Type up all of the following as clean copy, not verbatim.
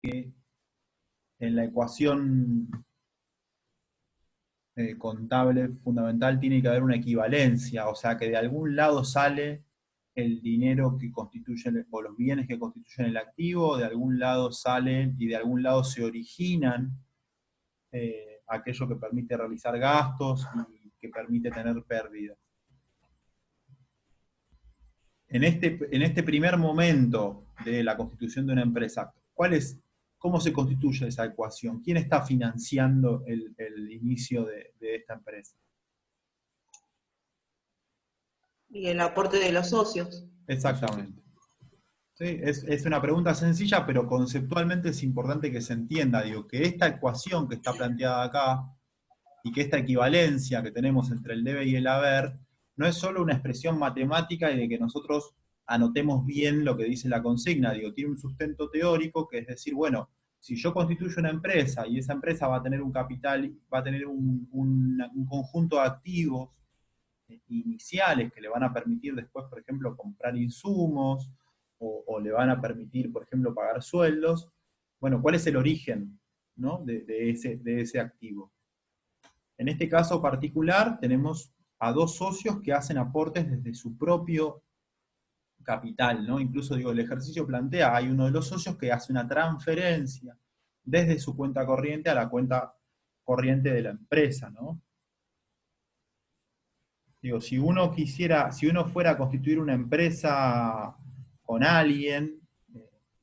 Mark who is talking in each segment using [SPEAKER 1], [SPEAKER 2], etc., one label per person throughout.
[SPEAKER 1] que en la ecuación contable fundamental tiene que haber una equivalencia, o sea que de algún lado sale el dinero que constituye, o los bienes que constituyen el activo, de algún lado salen y de algún lado se originan aquello que permite realizar gastos y que permite tener pérdidas. En este primer momento de la constitución de una empresa, ¿cómo se constituye esa ecuación? ¿Quién está financiando el inicio de esta empresa?
[SPEAKER 2] Y el aporte de los socios.
[SPEAKER 1] Exactamente. Sí, es una pregunta sencilla, pero conceptualmente es importante que se entienda, digo, que esta ecuación que está planteada acá y que esta equivalencia que tenemos entre el debe y el haber no es solo una expresión matemática y de que nosotros anotemos bien lo que dice la consigna, digo, tiene un sustento teórico que es decir, bueno, si yo constituyo una empresa y esa empresa va a tener un capital, va a tener un conjunto de activos iniciales que le van a permitir después, por ejemplo, comprar insumos o le van a permitir, por ejemplo, pagar sueldos. Bueno, ¿cuál es el origen, ¿no? de ese activo? En este caso particular tenemos a dos socios que hacen aportes desde su propio capital, ¿no? Incluso digo, el ejercicio plantea, hay uno de los socios que hace una transferencia desde su cuenta corriente a la cuenta corriente de la empresa, ¿no? Digo, si uno fuera a constituir una empresa con alguien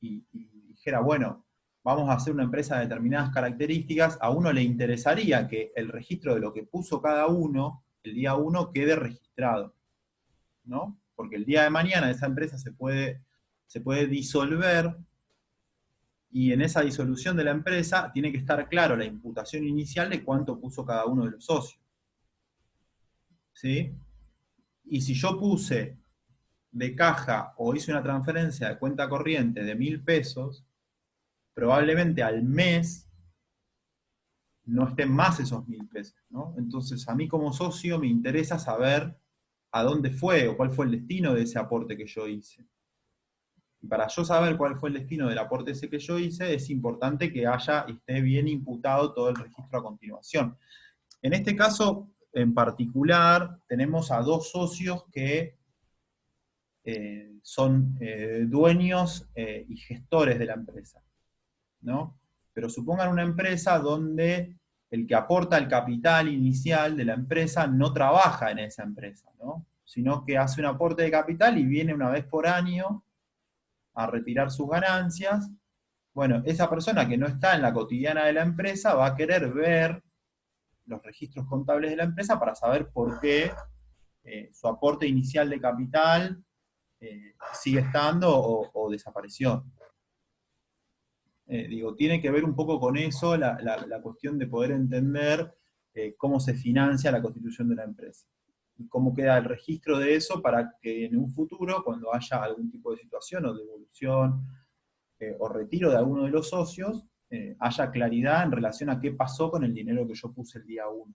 [SPEAKER 1] y dijera, bueno, vamos a hacer una empresa de determinadas características, a uno le interesaría que el registro de lo que puso cada uno, el día uno, quede registrado, ¿no? Porque el día de mañana esa empresa se puede disolver y en esa disolución de la empresa tiene que estar claro la imputación inicial de cuánto puso cada uno de los socios. ¿Sí? Y si yo puse de caja o hice una transferencia de cuenta corriente de 1.000 pesos, probablemente al mes no estén más esos 1.000 pesos, ¿no? Entonces a mí como socio me interesa saber a dónde fue o cuál fue el destino de ese aporte que yo hice. Y para yo saber cuál fue el destino del aporte ese que yo hice, es importante que esté bien imputado todo el registro a continuación. En este caso, en particular, tenemos a dos socios que son dueños y gestores de la empresa, ¿no? Pero supongan una empresa donde el que aporta el capital inicial de la empresa no trabaja en esa empresa, ¿no? Sino que hace un aporte de capital y viene una vez por año a retirar sus ganancias. Bueno, esa persona que no está en la cotidiana de la empresa va a querer ver los registros contables de la empresa para saber por qué su aporte inicial de capital sigue estando o desapareció. Digo, tiene que ver un poco con eso la cuestión de poder entender cómo se financia la constitución de una empresa. Y cómo queda el registro de eso para que en un futuro, cuando haya algún tipo de situación o devolución o retiro de alguno de los socios, haya claridad en relación a qué pasó con el dinero que yo puse el día 1.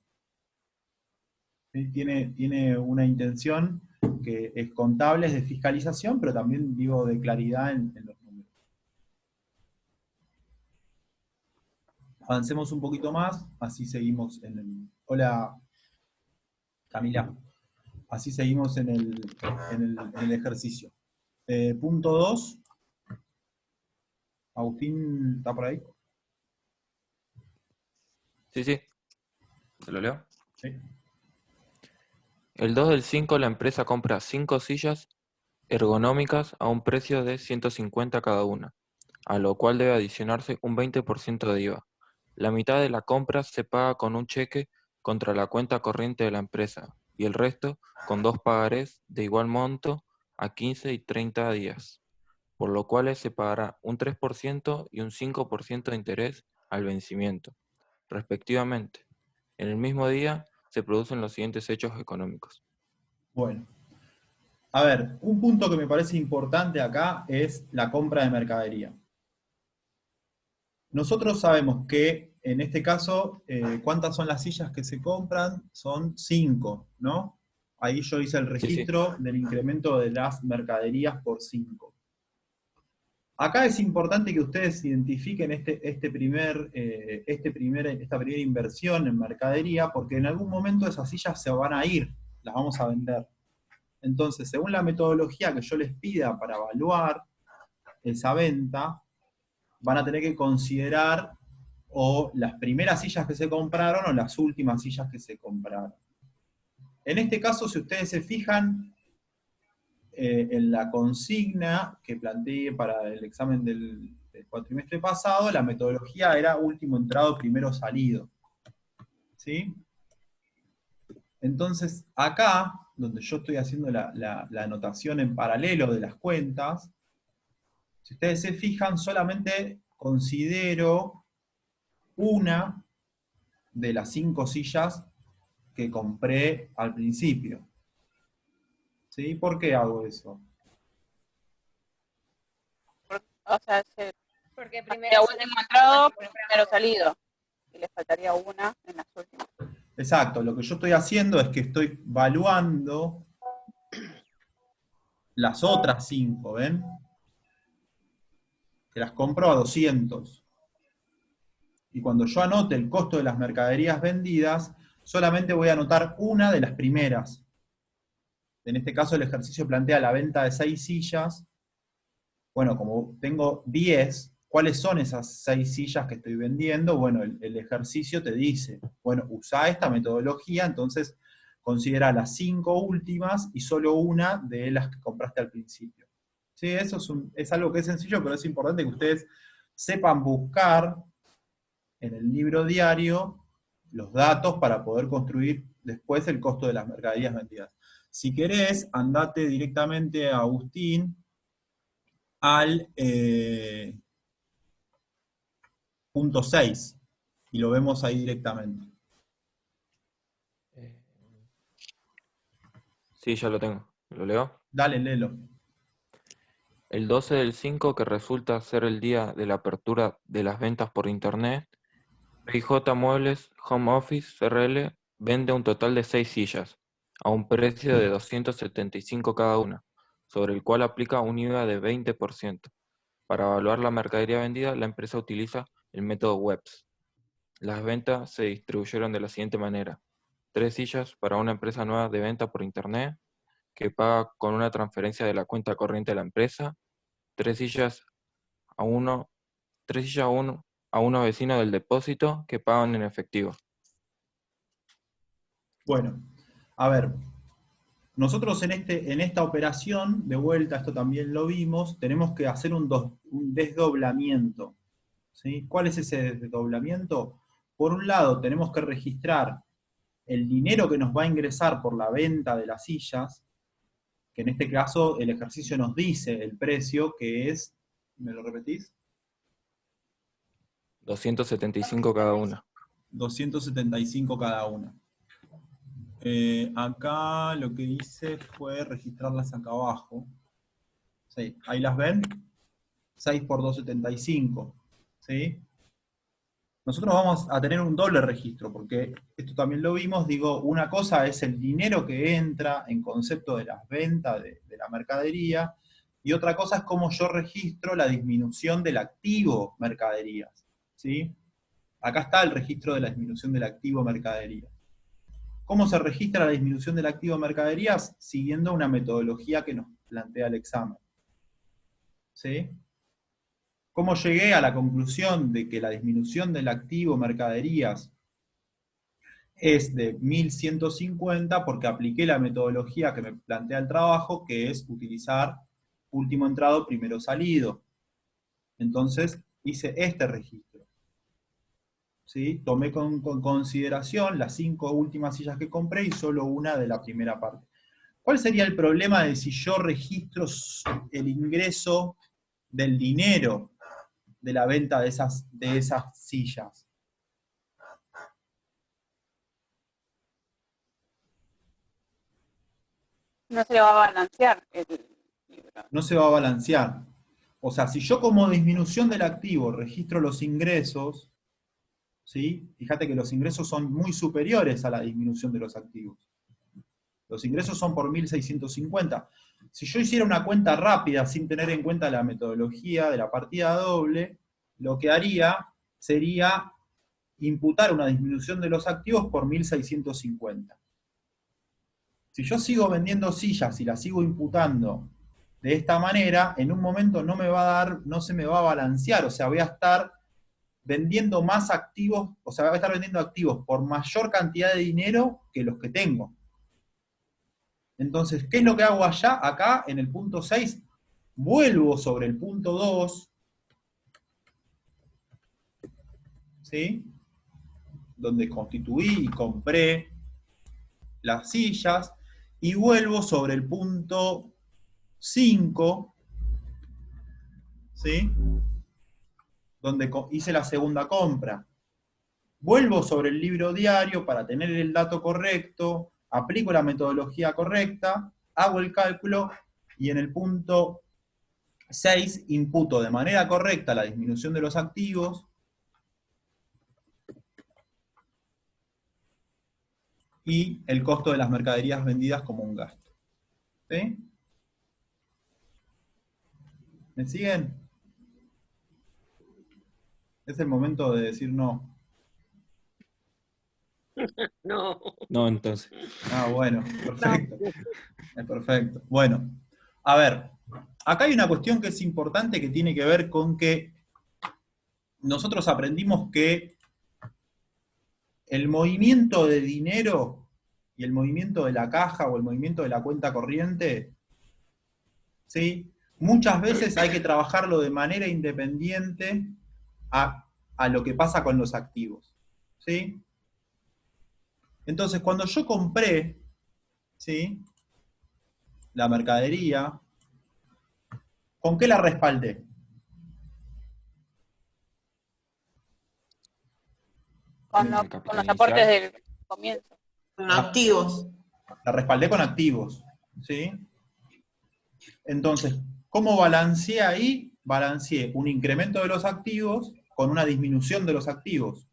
[SPEAKER 1] ¿Sí? Tiene una intención que es contable, es de fiscalización, pero también digo de claridad en los números. Avancemos un poquito más, así seguimos en el... Hola, Camila. Así seguimos en el ejercicio. Punto 2. Agustín, ¿está por ahí?
[SPEAKER 3] Sí, sí, ¿te lo leo?
[SPEAKER 1] Sí.
[SPEAKER 3] El 2/5 la empresa compra 5 sillas ergonómicas a un precio de 150 cada una, a lo cual debe adicionarse un 20% de IVA. La mitad de la compra se paga con un cheque contra la cuenta corriente de la empresa y el resto con 2 pagarés de igual monto a 15 y 30 días, por lo cual se pagará un 3% y un 5% de interés al vencimiento, respectivamente. En el mismo día se producen los siguientes hechos económicos.
[SPEAKER 1] Bueno. A ver, un punto que me parece importante acá es la compra de mercadería. Nosotros sabemos que, en este caso, ¿cuántas son las sillas que se compran? Son 5, ¿no? Ahí yo hice el
[SPEAKER 3] Sí, sí.
[SPEAKER 1] registro del incremento de las mercaderías por 5. Acá es importante que ustedes identifiquen esta primera inversión en mercadería, porque en algún momento esas sillas se van a ir, las vamos a vender. Entonces, según la metodología que yo les pida para evaluar esa venta, van a tener que considerar o las primeras sillas que se compraron o las últimas sillas que se compraron. En este caso, si ustedes se fijan, en la consigna que planteé para el examen del cuatrimestre pasado, la metodología era último entrado, primero salido. ¿Sí? Entonces, acá, donde yo estoy haciendo la anotación en paralelo de las cuentas, si ustedes se fijan, solamente considero una de las 5 sillas que compré al principio. ¿Sí? ¿Por qué hago eso?
[SPEAKER 4] O sea,
[SPEAKER 2] Porque
[SPEAKER 4] sería
[SPEAKER 2] primero
[SPEAKER 4] último entrado, primero salido. Y le faltaría una en las últimas.
[SPEAKER 1] Exacto, lo que yo estoy haciendo es que estoy evaluando las otras 5, ¿ven? Que las compro a 200. Y cuando yo anote el costo de las mercaderías vendidas, solamente voy a anotar una de las primeras. En este caso el ejercicio plantea la venta de 6 sillas. Bueno, como tengo 10, ¿cuáles son esas 6 sillas que estoy vendiendo? Bueno, el ejercicio te dice, bueno, usa esta metodología, entonces considera las 5 últimas y solo una de las que compraste al principio. Sí, eso es algo que es sencillo, pero es importante que ustedes sepan buscar en el libro diario los datos para poder construir después el costo de las mercaderías vendidas. Si querés, andate directamente a Agustín, al punto 6, y lo vemos ahí directamente.
[SPEAKER 3] Sí, ya lo tengo. ¿Lo leo?
[SPEAKER 1] Dale, léelo.
[SPEAKER 3] El 12 del 5, que resulta ser el día de la apertura de las ventas por Internet, PJ Muebles Home Office CRL vende un total de 6 sillas, a un precio de 275 cada una, sobre el cual aplica un IVA de 20%. Para evaluar la mercadería vendida, la empresa utiliza el método WEBS. Las ventas se distribuyeron de la siguiente manera: 3 sillas para una empresa nueva de venta por Internet, que paga con una transferencia de la cuenta corriente de la empresa, 3 sillas a uno, 3 sillas a unos vecinos del depósito que pagan en efectivo.
[SPEAKER 1] Bueno, a ver, nosotros en esta operación, de vuelta, esto también lo vimos, tenemos que hacer un desdoblamiento. ¿Sí? ¿Cuál es ese desdoblamiento? Por un lado, tenemos que registrar el dinero que nos va a ingresar por la venta de las sillas, que en este caso el ejercicio nos dice el precio, que es, ¿me lo repetís?
[SPEAKER 3] 275 cada una.
[SPEAKER 1] 275 cada una. Acá lo que hice fue registrarlas acá abajo. Sí, ahí las ven. 6 por 275. ¿Sí? Nosotros vamos a tener un doble registro, porque esto también lo vimos, digo, una cosa es el dinero que entra en concepto de las ventas de la mercadería, y otra cosa es cómo yo registro la disminución del activo mercaderías. ¿Sí? Acá está el registro de la disminución del activo mercaderías. ¿Cómo se registra la disminución del activo mercaderías? Siguiendo una metodología que nos plantea el examen. ¿Sí? ¿Cómo llegué a la conclusión de que la disminución del activo mercaderías es de 1150? Porque apliqué la metodología que me plantea el trabajo, que es utilizar último entrado, primero salido. Entonces hice este registro. ¿Sí? Tomé con consideración las 5 últimas sillas que compré y solo una de la primera parte. ¿Cuál sería el problema de si yo registro el ingreso del dinero de la venta de esas sillas?
[SPEAKER 4] No se le va a balancear el libro.
[SPEAKER 1] No se va a balancear. O sea, si yo como disminución del activo registro los ingresos, ¿sí? Fíjate que los ingresos son muy superiores a la disminución de los activos. Los ingresos son por 1650. si yo hiciera una cuenta rápida sin tener en cuenta la metodología de la partida doble, lo que haría sería imputar una disminución de los activos por 1.650. Si yo sigo vendiendo sillas y las sigo imputando de esta manera, en un momento no se me va a balancear, o sea, voy a estar vendiendo más activos, o sea, voy a estar vendiendo activos por mayor cantidad de dinero que los que tengo. Entonces, ¿qué es lo que hago allá? Acá, en el punto 6, vuelvo sobre el punto 2, ¿sí? Donde constituí y compré las sillas, y vuelvo sobre el punto 5, ¿sí? Donde hice la segunda compra. Vuelvo sobre el libro diario para tener el dato correcto, aplico la metodología correcta, hago el cálculo, y en el punto 6 imputo de manera correcta la disminución de los activos, y el costo de las mercaderías vendidas como un gasto. ¿Sí? ¿Me siguen? Es el momento de decir no.
[SPEAKER 5] No.
[SPEAKER 6] No, entonces.
[SPEAKER 1] Ah, bueno, perfecto. Es perfecto. Bueno, a ver, acá hay una cuestión que es importante que tiene que ver con que nosotros aprendimos que el movimiento de dinero y el movimiento de la caja o el movimiento de la cuenta corriente, ¿sí? Muchas veces hay que trabajarlo de manera independiente a lo que pasa con los activos, ¿sí? Entonces, cuando yo compré, ¿sí?, la mercadería, ¿con qué la respaldé?
[SPEAKER 4] Con
[SPEAKER 3] El
[SPEAKER 4] los
[SPEAKER 3] capital
[SPEAKER 4] aportes
[SPEAKER 3] inicial.
[SPEAKER 4] del comienzo.
[SPEAKER 2] Con activos.
[SPEAKER 1] La respaldé con activos, ¿sí? Entonces, ¿cómo balanceé ahí? Balanceé un incremento de los activos con una disminución de los activos,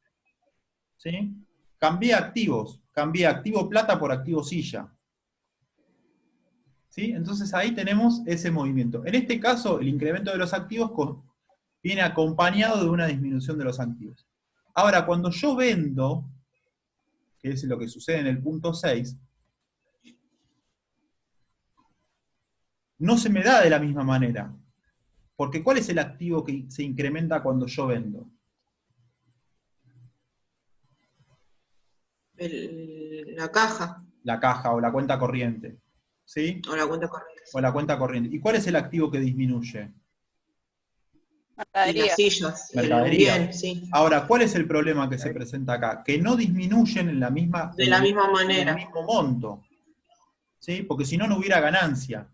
[SPEAKER 1] ¿sí? Cambié activos, cambié activo plata por activo silla, ¿sí? Entonces ahí tenemos ese movimiento. En este caso, el incremento de los activos viene acompañado de una disminución de los activos. Ahora, cuando yo vendo, que es lo que sucede en el punto 6, no se me da de la misma manera. Porque ¿cuál es el activo que se incrementa cuando yo vendo?
[SPEAKER 2] La caja
[SPEAKER 1] La caja o la cuenta corriente, ¿sí?
[SPEAKER 2] o la cuenta corriente.
[SPEAKER 1] O la cuenta corriente. ¿Y cuál es el activo que disminuye?
[SPEAKER 2] Y las
[SPEAKER 4] Mercadería.
[SPEAKER 2] sillas.
[SPEAKER 1] Mercadería.
[SPEAKER 2] Bien, sí.
[SPEAKER 1] Ahora, ¿cuál es el problema que se presenta acá? Que no disminuyen en la misma,
[SPEAKER 2] De la misma
[SPEAKER 1] en
[SPEAKER 2] manera.
[SPEAKER 1] el mismo monto, ¿sí? Porque si no, no hubiera ganancia,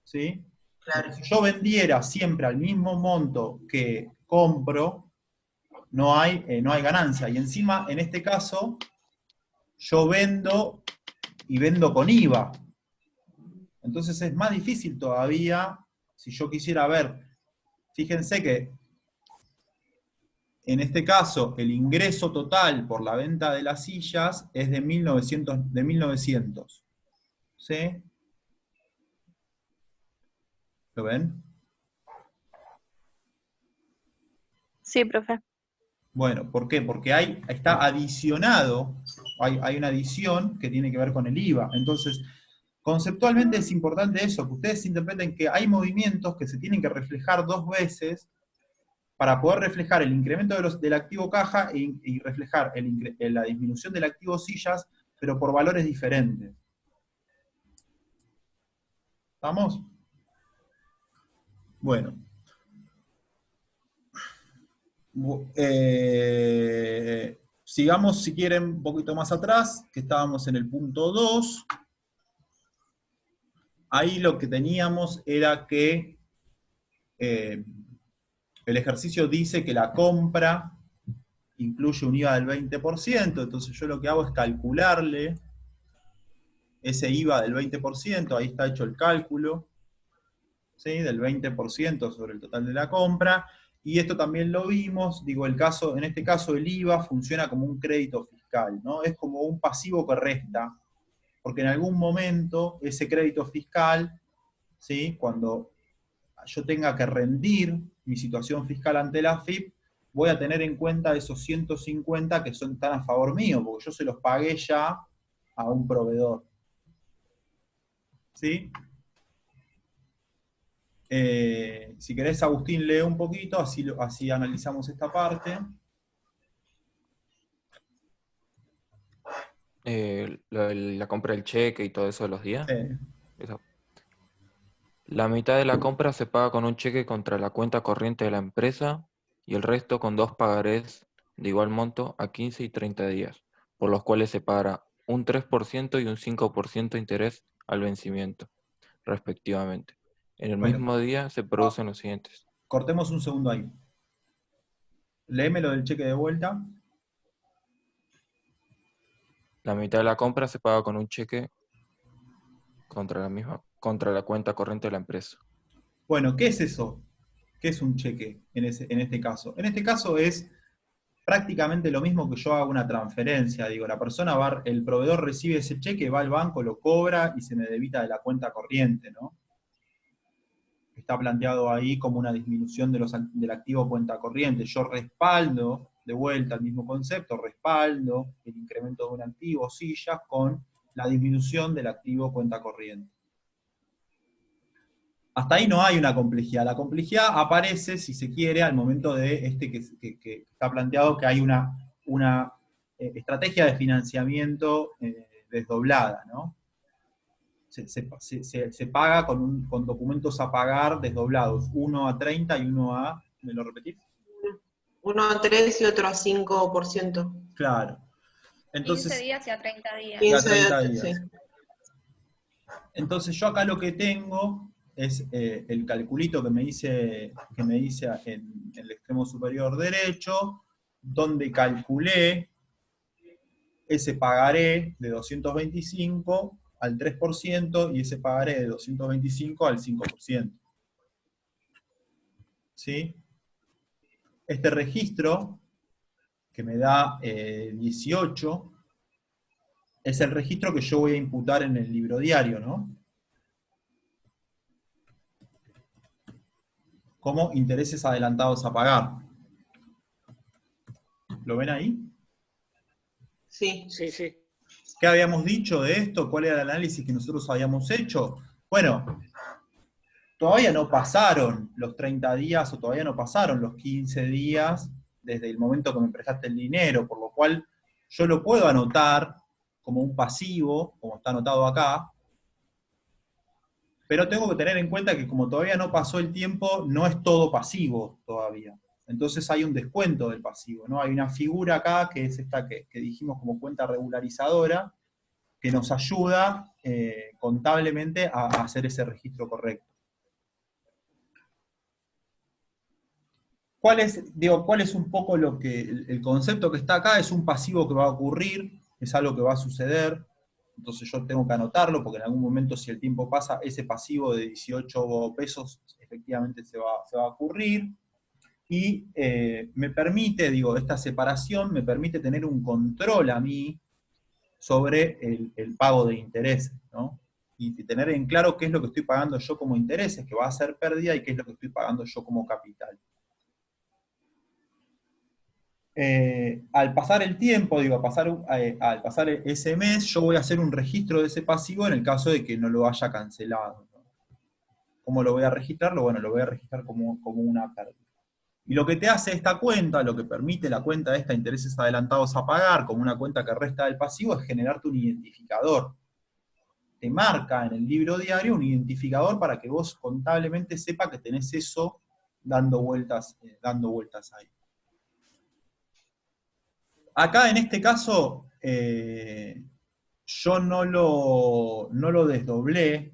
[SPEAKER 1] ¿sí?
[SPEAKER 2] Claro.
[SPEAKER 1] Porque si yo vendiera siempre al mismo monto que compro, no hay ganancia. Y encima, en este caso, yo vendo y vendo con IVA. Entonces es más difícil todavía, si yo quisiera ver, fíjense que en este caso el ingreso total por la venta de las sillas es de 1900. ¿Sí? ¿Lo ven?
[SPEAKER 7] Sí, profe.
[SPEAKER 1] Bueno, ¿por qué? Porque está adicionado, hay una adición que tiene que ver con el IVA. Entonces, conceptualmente es importante eso, que ustedes interpreten que hay movimientos que se tienen que reflejar dos veces para poder reflejar el incremento del activo caja y reflejar la disminución del activo sillas, pero por valores diferentes. ¿Estamos? Bueno. Sigamos, si quieren, un poquito más atrás, que estábamos en el punto 2. Ahí lo que teníamos era que el ejercicio dice que la compra incluye un IVA del 20%, entonces yo lo que hago es calcularle ese IVA del 20%, ahí está hecho el cálculo, ¿sí?, del 20% sobre el total de la compra, y esto también lo vimos, digo, en este caso el IVA funciona como un crédito fiscal, ¿no? Es como un pasivo que resta, porque en algún momento ese crédito fiscal, ¿sí? Cuando yo tenga que rendir mi situación fiscal ante la AFIP, voy a tener en cuenta esos 150 que están a favor mío, porque yo se los pagué ya a un proveedor. ¿Sí? Si querés, Agustín, lee un poquito, así analizamos esta parte.
[SPEAKER 3] La compra del cheque y todo eso de los días.
[SPEAKER 1] Eh,
[SPEAKER 3] Eso. La mitad de la compra se paga con un cheque contra la cuenta corriente de la empresa y el resto con 2 pagarés de igual monto a 15 y 30 días, por los cuales se pagará un 3% y un 5% de interés al vencimiento, respectivamente. En el
[SPEAKER 1] bueno,
[SPEAKER 3] mismo día se producen los siguientes.
[SPEAKER 1] cortemos un segundo ahí. Léeme lo del cheque de vuelta.
[SPEAKER 3] La mitad de la compra se paga con un cheque contra la cuenta corriente de la empresa.
[SPEAKER 1] Bueno, ¿qué es eso? ¿Qué es un cheque en este caso? En este caso es prácticamente lo mismo que yo haga una transferencia. Digo, el proveedor recibe ese cheque, va al banco, lo cobra y se me debita de la cuenta corriente, ¿no? Está planteado ahí como una disminución del activo cuenta corriente. Yo respaldo, de vuelta al mismo concepto, respaldo el incremento de un activo, sillas, con la disminución del activo cuenta corriente. Hasta ahí no hay una complejidad. La complejidad aparece, si se quiere, al momento de que está planteado que hay una estrategia de financiamiento desdoblada, ¿no? Se paga con documentos a pagar desdoblados, uno a 30 y uno a, ¿me lo repetís?
[SPEAKER 2] Uno a 3 y otro a 5%.
[SPEAKER 1] Claro.
[SPEAKER 7] 15
[SPEAKER 1] Entonces,
[SPEAKER 7] días y a 30 días.
[SPEAKER 2] 15
[SPEAKER 1] 30
[SPEAKER 2] días,
[SPEAKER 1] días.
[SPEAKER 2] sí.
[SPEAKER 1] Entonces yo acá lo que tengo es el calculito que me hice en el extremo superior derecho, donde calculé ese pagaré de 225 al 3% y ese pagaré de 225 al 5%. ¿Sí? Este registro, que me da 18, es el registro que yo voy a imputar en el libro diario, ¿no? Como intereses adelantados a pagar. ¿Lo ven ahí?
[SPEAKER 2] Sí.
[SPEAKER 5] Sí, sí.
[SPEAKER 1] ¿Qué habíamos dicho de esto? ¿Cuál era el análisis que nosotros habíamos hecho? Bueno, todavía no pasaron los 30 días o todavía no pasaron los 15 días desde el momento que me prestaste el dinero, por lo cual yo lo puedo anotar como un pasivo, como está anotado acá, pero tengo que tener en cuenta que como todavía no pasó el tiempo, no es todo pasivo todavía. Entonces hay un descuento del pasivo, ¿no? Hay una figura acá que es esta que dijimos como cuenta regularizadora, que nos ayuda contablemente a hacer ese registro correcto. ¿Cuál es un poco el concepto que está acá? Es un pasivo que va a ocurrir, es algo que va a suceder, entonces yo tengo que anotarlo, porque en algún momento, si el tiempo pasa, ese pasivo de 18 pesos efectivamente se va a ocurrir, y me permite, esta separación me permite tener un control a mí sobre el pago de intereses, ¿no? Y tener en claro qué es lo que estoy pagando yo como intereses, que va a ser pérdida, y qué es lo que estoy pagando yo como capital. Al pasar el tiempo, al pasar ese mes, yo voy a hacer un registro de ese pasivo en el caso de que no lo haya cancelado, ¿no? ¿Cómo lo voy a registrar? Bueno, lo voy a registrar como una pérdida. Y lo que te hace esta cuenta, lo que permite la cuenta de esta intereses adelantados a pagar, como una cuenta que resta del pasivo, es generarte un identificador. Te marca en el libro diario un identificador para que vos contablemente sepa que tenés eso dando vueltas ahí. Acá en este caso, yo no lo desdoblé,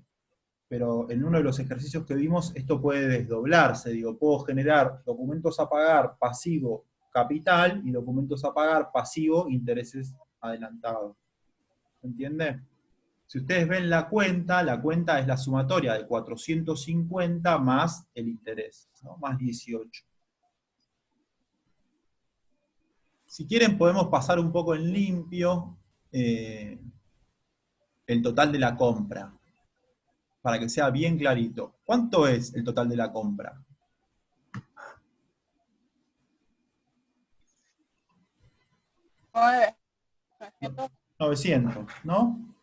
[SPEAKER 1] pero en uno de los ejercicios que vimos, esto puede desdoblarse. Puedo generar documentos a pagar pasivo capital y documentos a pagar pasivo intereses adelantados. ¿Se entiende? Si ustedes ven la cuenta es la sumatoria de 450 más el interés, ¿no? Más 18. Si quieren podemos pasar un poco en limpio el total de la compra, para que sea bien clarito. ¿Cuánto es el total de la compra? 900, ¿no?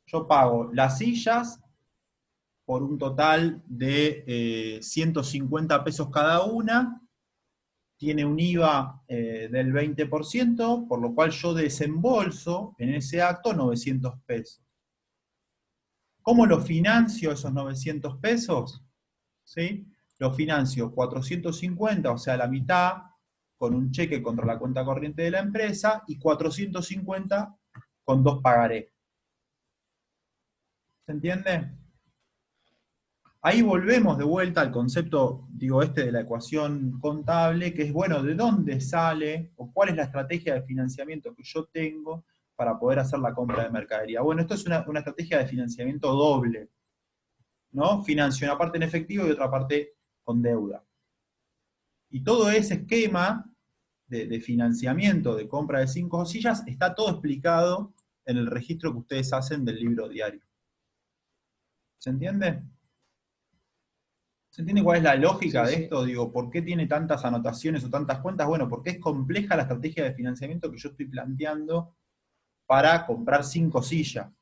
[SPEAKER 1] Yo pago las sillas por un total de 150 pesos cada una, tiene un IVA del 20%, por lo cual yo desembolso en ese acto 900 pesos. ¿Cómo lo financio esos 900 pesos? ¿Sí? Lo financio 450, o sea, la mitad, con un cheque contra la cuenta corriente de la empresa, y 450 con 2 pagarés. ¿Se entiende? Ahí volvemos de vuelta al concepto, digo, de la ecuación contable, que es, bueno, ¿de dónde sale o cuál es la estrategia de financiamiento que yo tengo para poder hacer la compra de mercadería? Bueno, esto es una estrategia de financiamiento doble, ¿no? Financio una parte en efectivo y otra parte con deuda. Y todo ese esquema de financiamiento de compra de 5 sillas está todo explicado en el registro que ustedes hacen del libro diario. ¿Se entiende? ¿Se entiende cuál es la lógica de esto? Digo, ¿por qué tiene tantas anotaciones o tantas cuentas? Bueno, porque es compleja la estrategia de financiamiento que yo estoy planteando para comprar 5 sillas.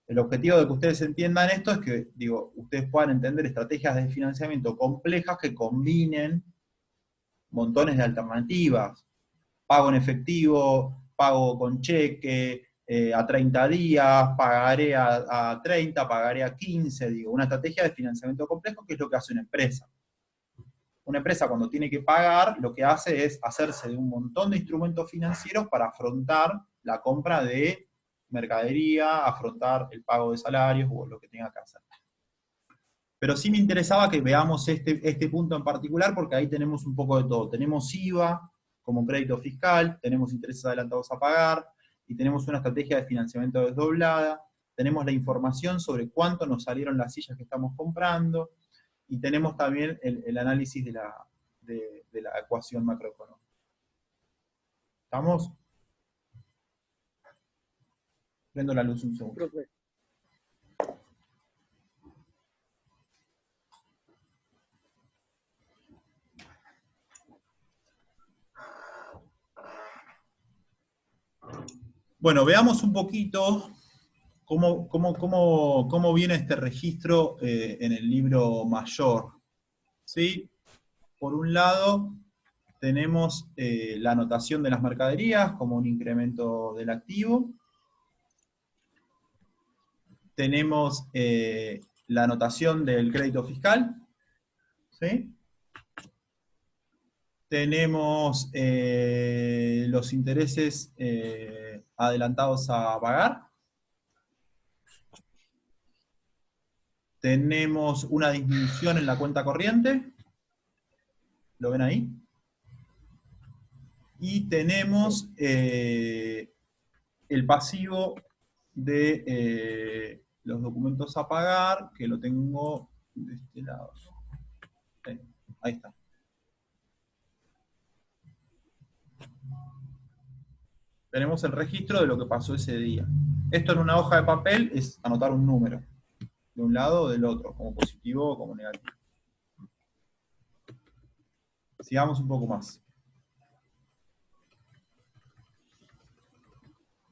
[SPEAKER 1] El objetivo de que ustedes entiendan esto es que, digo, ustedes puedan entender estrategias de financiamiento complejas que combinen montones de alternativas. Pago en efectivo, pago con cheque, a 30 días, pagaré a 30, pagaré a 15, digo, una estrategia de financiamiento complejo que es lo que hace una empresa. Una empresa cuando tiene que pagar, lo que hace es hacerse de un montón de instrumentos financieros para afrontar la compra de mercadería, afrontar el pago de salarios o lo que tenga que hacer. Pero sí me interesaba que veamos este punto en particular porque ahí tenemos un poco de todo. Tenemos IVA como crédito fiscal, tenemos intereses adelantados a pagar, y tenemos una estrategia de financiamiento desdoblada, tenemos la información sobre cuánto nos salieron las sillas que estamos comprando, y tenemos también el análisis de la ecuación macroeconómica. ¿Estamos? Prendo la luz un segundo. Bueno, veamos un poquito cómo viene este registro en el libro mayor. ¿Sí? Por un lado, tenemos la anotación de las mercaderías como un incremento del activo. Tenemos la anotación del crédito fiscal. ¿Sí? Tenemos los intereses adelantados a pagar. Tenemos una disminución en la cuenta corriente. ¿Lo ven ahí? Y tenemos el pasivo de los documentos a pagar, que lo tengo de este lado. Ahí está. Tenemos el registro de lo que pasó ese día. Esto en una hoja de papel es anotar un número, de un lado o del otro, como positivo o como negativo. Sigamos un poco más.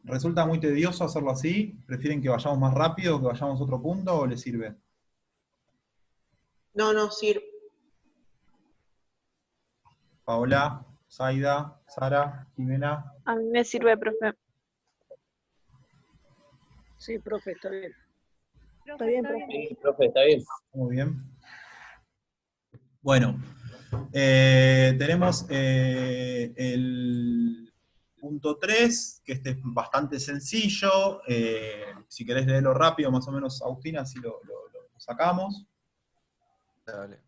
[SPEAKER 1] ¿Resulta muy tedioso hacerlo así? ¿Prefieren que vayamos más rápido, que vayamos a otro punto, o les sirve?
[SPEAKER 2] No sirve.
[SPEAKER 1] Paola, Zaida, Sara, Jimena.
[SPEAKER 7] A mí me sirve, profe.
[SPEAKER 5] Sí, profe, está bien.
[SPEAKER 7] Está bien, profe.
[SPEAKER 5] Sí, profe, está bien.
[SPEAKER 1] Muy bien. Bueno, tenemos el punto 3, que este es bastante sencillo. Si querés leerlo rápido, más o menos, Agustina, así lo sacamos.
[SPEAKER 3] Dale.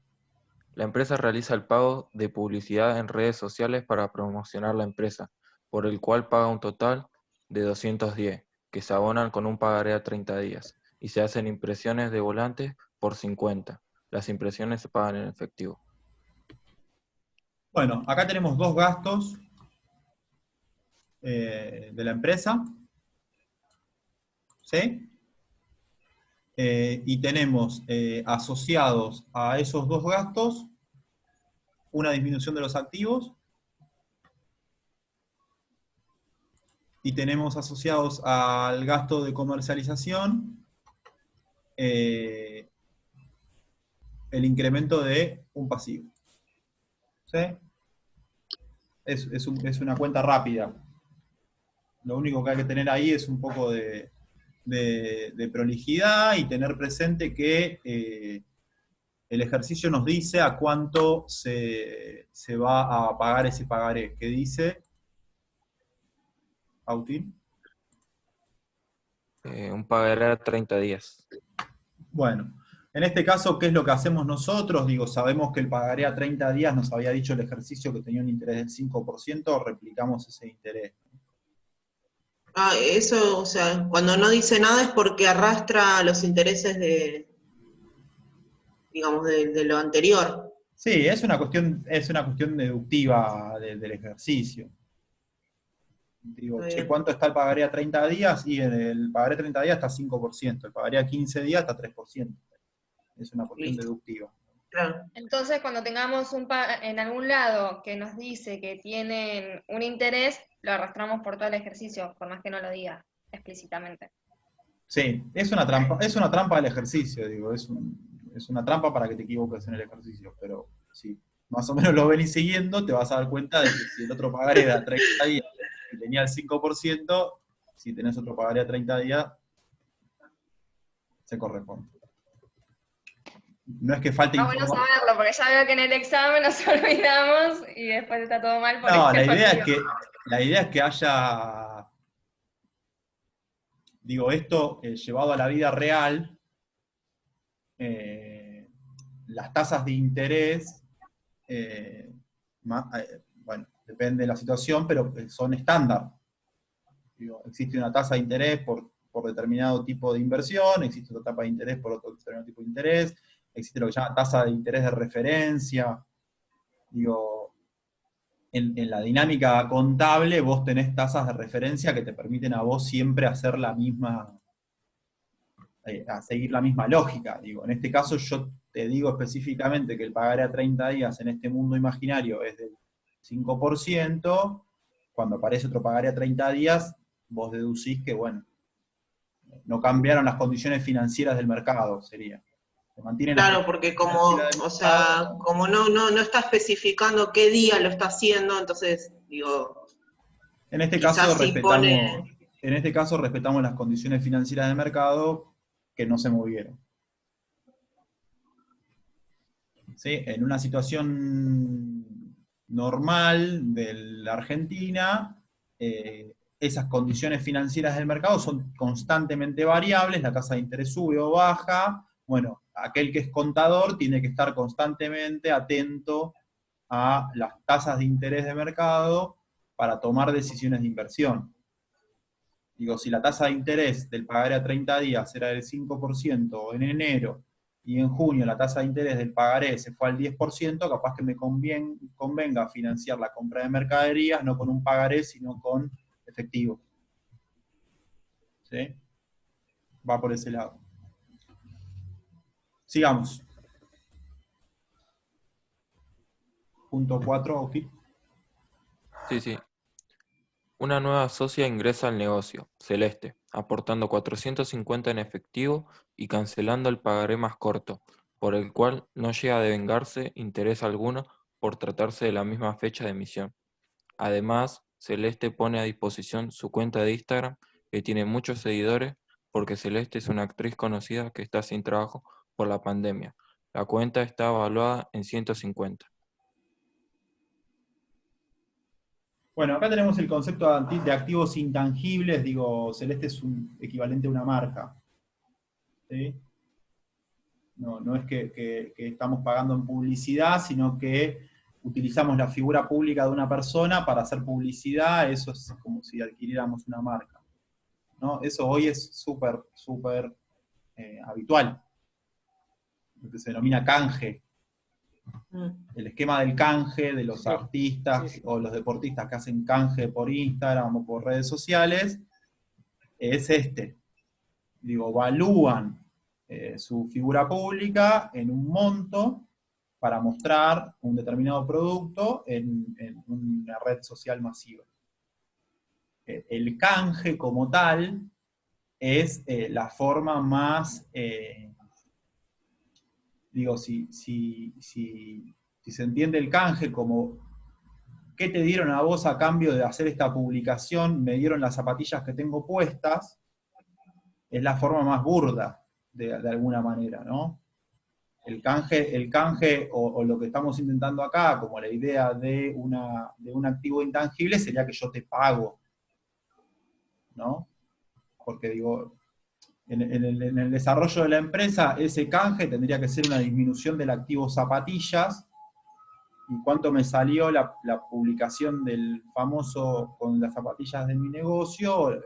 [SPEAKER 3] La empresa realiza el pago de publicidad en redes sociales para promocionar la empresa, por el cual paga un total de 210, que se abonan con un pagaré a 30 días, y se hacen impresiones de volantes por 50. Las impresiones se pagan en efectivo.
[SPEAKER 1] Bueno, acá tenemos dos gastos de la empresa. ¿Sí? Y tenemos asociados a esos dos gastos una disminución de los activos, y tenemos asociados al gasto de comercialización el incremento de un pasivo. ¿Sí? Es una cuenta rápida. Lo único que hay que tener ahí es un poco de prolijidad y tener presente que el ejercicio nos dice a cuánto se va a pagar ese pagaré. ¿Qué dice, Agustín?
[SPEAKER 3] Un pagaré a 30 días.
[SPEAKER 1] Bueno, en este caso, ¿qué es lo que hacemos nosotros? Digo, sabemos que el pagaré a 30 días nos había dicho el ejercicio que tenía un interés del 5%, replicamos ese interés.
[SPEAKER 2] Eso, o sea, cuando no dice nada es porque arrastra los intereses digamos, de lo anterior.
[SPEAKER 1] Sí, es una cuestión deductiva del ejercicio. Digo, che, ¿cuánto está el pagaré a 30 días? Y en el pagaré a 30 días está 5%, el pagaré a 15 días está 3%. Es una cuestión
[SPEAKER 2] Listo.
[SPEAKER 1] deductiva.
[SPEAKER 2] Claro.
[SPEAKER 6] Entonces, cuando tengamos en algún lado que nos dice que tienen un interés, lo arrastramos por todo el ejercicio, por más que no lo diga explícitamente.
[SPEAKER 1] Sí, es una trampa del ejercicio, digo, es una trampa para que te equivoques en el ejercicio, pero si más o menos lo venís siguiendo, te vas a dar cuenta de que si el otro pagaré era 30 días y tenía el 5%, si tenés otro pagaré a 30 días, se corresponde. No es que falte
[SPEAKER 6] Bueno
[SPEAKER 1] información.
[SPEAKER 6] saberlo, porque ya veo que en el examen nos olvidamos y después está todo mal por
[SPEAKER 1] No,
[SPEAKER 6] el
[SPEAKER 1] la idea es que haya, digo, esto llevado a la vida real, las tasas de interés, bueno, depende de la situación, pero son estándar. Digo, existe una tasa de interés por determinado tipo de inversión, existe otra tasa de interés por otro determinado tipo de interés, existe lo que se llama tasa de interés de referencia. Digo, en la dinámica contable vos tenés tasas de referencia que te permiten a vos siempre hacer la misma, a seguir la misma lógica. Digo, en este caso yo te digo específicamente que el pagaré a 30 días en este mundo imaginario es del 5%, cuando aparece otro pagaré a 30 días, vos deducís que, bueno, no cambiaron las condiciones financieras del mercado, sería. Se mantienen las
[SPEAKER 2] Claro, porque como, o sea, como no está especificando qué día lo está haciendo, entonces, digo,
[SPEAKER 1] En este
[SPEAKER 2] quizás
[SPEAKER 1] caso
[SPEAKER 2] sí
[SPEAKER 1] respetamos las condiciones financieras del mercado que no se movieron. ¿Sí? En una situación normal de la Argentina, esas condiciones financieras del mercado son constantemente variables, la tasa de interés sube o baja. Bueno, aquel que es contador tiene que estar constantemente atento a las tasas de interés de mercado para tomar decisiones de inversión. Digo, si la tasa de interés del pagaré a 30 días era del 5% en enero, y en junio la tasa de interés del pagaré se fue al 10%, capaz que me convenga financiar la compra de mercaderías, no con un pagaré, sino con efectivo. ¿Sí? Va por ese lado. Sigamos. Punto 4, ok.
[SPEAKER 3] Sí. Una nueva socia ingresa al negocio, Celeste, aportando 450 en efectivo y cancelando el pagaré más corto, por el cual no llega a devengarse interés alguno por tratarse de la misma fecha de emisión. Además, Celeste pone a disposición su cuenta de Instagram, que tiene muchos seguidores, porque Celeste es una actriz conocida que está sin trabajo por la pandemia. La cuenta está evaluada en 150.
[SPEAKER 1] Bueno, acá tenemos el concepto de activos intangibles. Digo, Celeste es un equivalente a una marca. ¿Sí? No es que estamos pagando en publicidad, sino que utilizamos la figura pública de una persona para hacer publicidad. Eso es como si adquiriéramos una marca, ¿no? Eso hoy es súper habitual. Lo que se denomina canje. El esquema del canje de los artistas o los deportistas que hacen canje por Instagram o por redes sociales es este. evalúan su figura pública en un monto para mostrar un determinado producto en una red social masiva. El canje como tal es la forma más, si se entiende el canje como ¿qué te dieron a vos a cambio de hacer esta publicación? Me dieron las zapatillas que tengo puestas, es la forma más burda, de alguna manera, ¿no? El canje o lo que estamos intentando acá, como la idea de un activo intangible, sería que yo te pago, ¿no? Porque digo, en el desarrollo de la empresa, ese canje tendría que ser una disminución del activo zapatillas. ¿Y cuánto me salió la publicación del famoso con las zapatillas de mi negocio?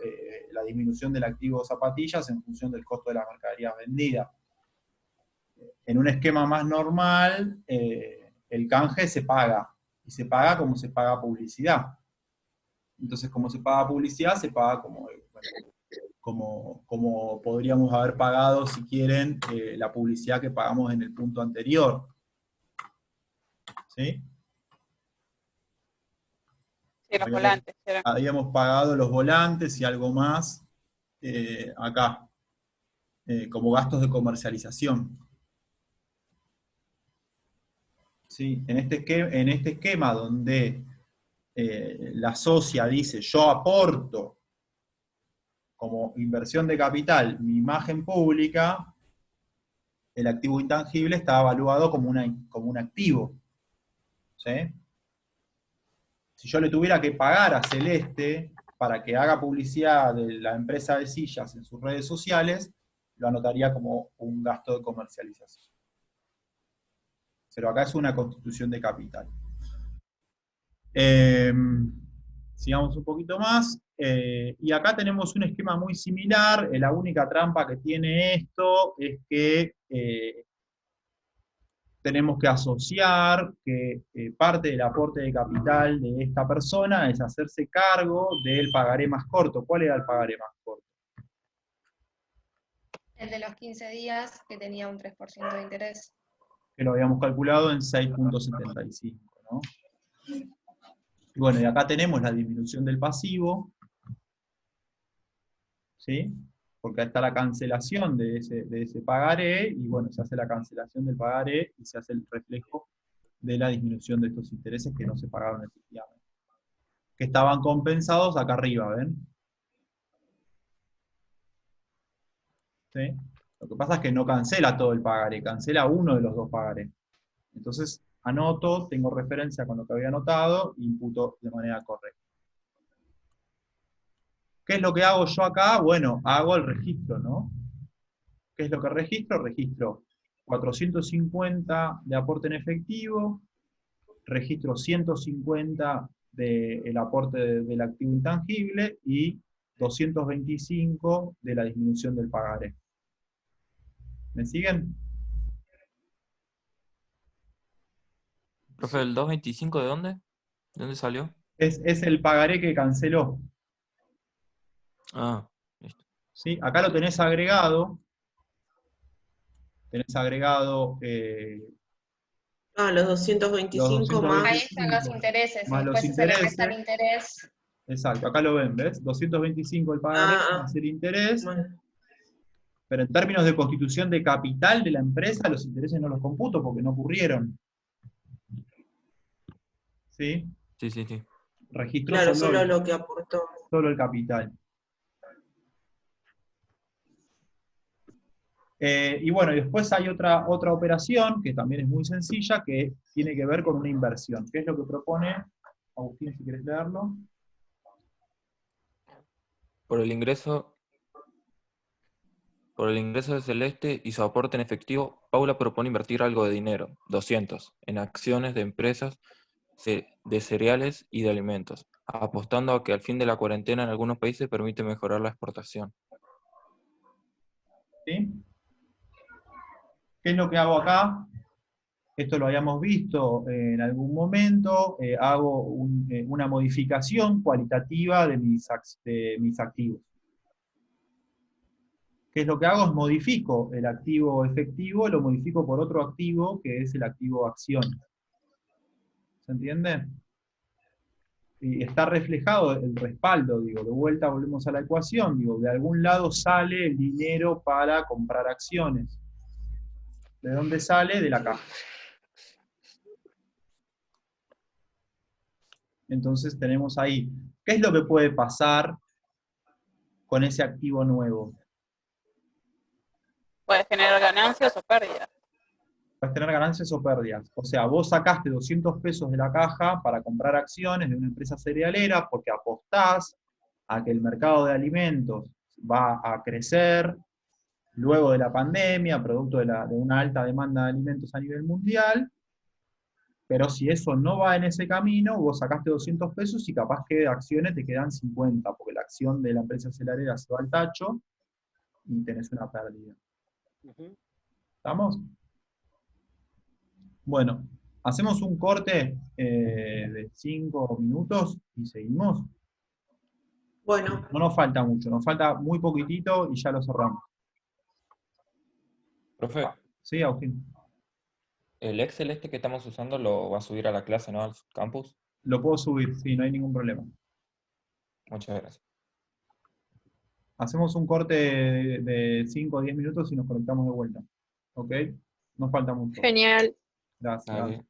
[SPEAKER 1] La disminución del activo zapatillas en función del costo de las mercaderías vendidas. En un esquema más normal, el canje se paga, y se paga como se paga publicidad. Entonces, como se paga publicidad, se paga como podríamos haber pagado, si quieren, la publicidad que pagamos en el punto anterior. ¿Sí?
[SPEAKER 4] Sí, los volantes.
[SPEAKER 1] Habíamos pagado los volantes y algo más acá, como gastos de comercialización. ¿Sí? En este esquema donde la socia dice, yo aporto como inversión de capital mi imagen pública, el activo intangible está evaluado como un activo. ¿Sí? Si yo le tuviera que pagar a Celeste para que haga publicidad de la empresa de sillas en sus redes sociales, lo anotaría como un gasto de comercialización. Pero acá es una constitución de capital. Sigamos un poquito más. Y acá tenemos un esquema muy similar. La única trampa que tiene esto es que tenemos que asociar que parte del aporte de capital de esta persona es hacerse cargo del pagaré más corto. ¿Cuál era el pagaré más corto?
[SPEAKER 6] El de los 15 días, que tenía un 3% de interés.
[SPEAKER 1] Que lo habíamos calculado en 6.75, ¿no? Y bueno, y acá tenemos la disminución del pasivo, ¿sí? Porque ahí está la cancelación de ese pagaré, y bueno, se hace la cancelación del pagaré y se hace el reflejo de la disminución de estos intereses que no se pagaron efectivamente. Que estaban compensados acá arriba, ¿ven? ¿Sí? Lo que pasa es que no cancela todo el pagaré, cancela uno de los dos pagarés. Entonces, anoto, tengo referencia con lo que había anotado, e imputo de manera correcta. ¿Qué es lo que hago yo acá? Bueno, hago el registro, ¿no? ¿Qué es lo que registro? Registro 450 de aporte en efectivo, registro 150 del aporte del activo intangible y 225 de la disminución del pagaré. ¿Me siguen?
[SPEAKER 3] Profe, ¿el 225 de dónde? ¿De dónde salió?
[SPEAKER 1] Es el pagaré que canceló.
[SPEAKER 3] Ah, listo.
[SPEAKER 1] ¿Sí? Acá lo tenés agregado. Tenés agregado
[SPEAKER 2] los 225 más.
[SPEAKER 6] Ahí están los intereses,
[SPEAKER 1] más
[SPEAKER 6] y
[SPEAKER 1] los
[SPEAKER 6] después se le resta
[SPEAKER 1] intereses.
[SPEAKER 6] el interés.
[SPEAKER 1] Exacto, acá lo ven, ¿ves? 225 el pagaré más el interés.
[SPEAKER 2] Bueno.
[SPEAKER 1] Pero en términos de constitución de capital de la empresa, los intereses no los computo porque no ocurrieron. ¿Sí?
[SPEAKER 3] Sí, sí, sí.
[SPEAKER 1] Registro
[SPEAKER 2] Claro, solo lo que aportó.
[SPEAKER 1] solo el capital. Y bueno, y después hay otra operación que también es muy sencilla, que tiene que ver con una inversión. ¿Qué es lo que propone? Agustín, si quieres leerlo.
[SPEAKER 3] Por el ingreso de Celeste y su aporte en efectivo, Paula propone invertir algo de dinero, 200, en acciones de empresas de cereales y de alimentos, apostando a que al fin de la cuarentena en algunos países permite mejorar la exportación.
[SPEAKER 1] ¿Sí? ¿Qué es lo que hago acá? Esto lo habíamos visto en algún momento. Hago una modificación cualitativa de mis activos. ¿Qué es lo que hago? Es modifico el activo efectivo, lo modifico por otro activo que es el activo acción. ¿Se entiende? Y está reflejado el respaldo, digo, de vuelta volvemos a la ecuación, digo, de algún lado sale el dinero para comprar acciones. ¿De dónde sale? De la caja. Entonces tenemos ahí, ¿qué es lo que puede pasar con ese activo nuevo?
[SPEAKER 4] Puedes tener ganancias o pérdidas.
[SPEAKER 1] Puedes tener ganancias o pérdidas. O sea, vos sacaste 200 pesos de la caja para comprar acciones de una empresa cerealera porque apostás a que el mercado de alimentos va a crecer luego de la pandemia, producto de una alta demanda de alimentos a nivel mundial, pero si eso no va en ese camino, vos sacaste 200 pesos y capaz que de acciones te quedan 50, porque la acción de la empresa cerealera se va al tacho y tenés una pérdida. ¿Estamos? Bueno, hacemos un corte de 5 minutos y seguimos.
[SPEAKER 2] Bueno,
[SPEAKER 1] No nos falta mucho, nos falta muy poquitito y ya lo cerramos.
[SPEAKER 3] Profe,
[SPEAKER 1] ¿Sí, Agustín?
[SPEAKER 3] el Excel este que estamos usando lo va a subir a la clase, ¿no? Al campus.
[SPEAKER 1] Lo puedo subir, sí, no hay ningún problema.
[SPEAKER 3] Muchas gracias.
[SPEAKER 1] Hacemos un corte de 5 o 10 minutos y nos conectamos de vuelta. ¿Ok? Nos falta mucho.
[SPEAKER 7] Genial.
[SPEAKER 1] Gracias.
[SPEAKER 3] Dale.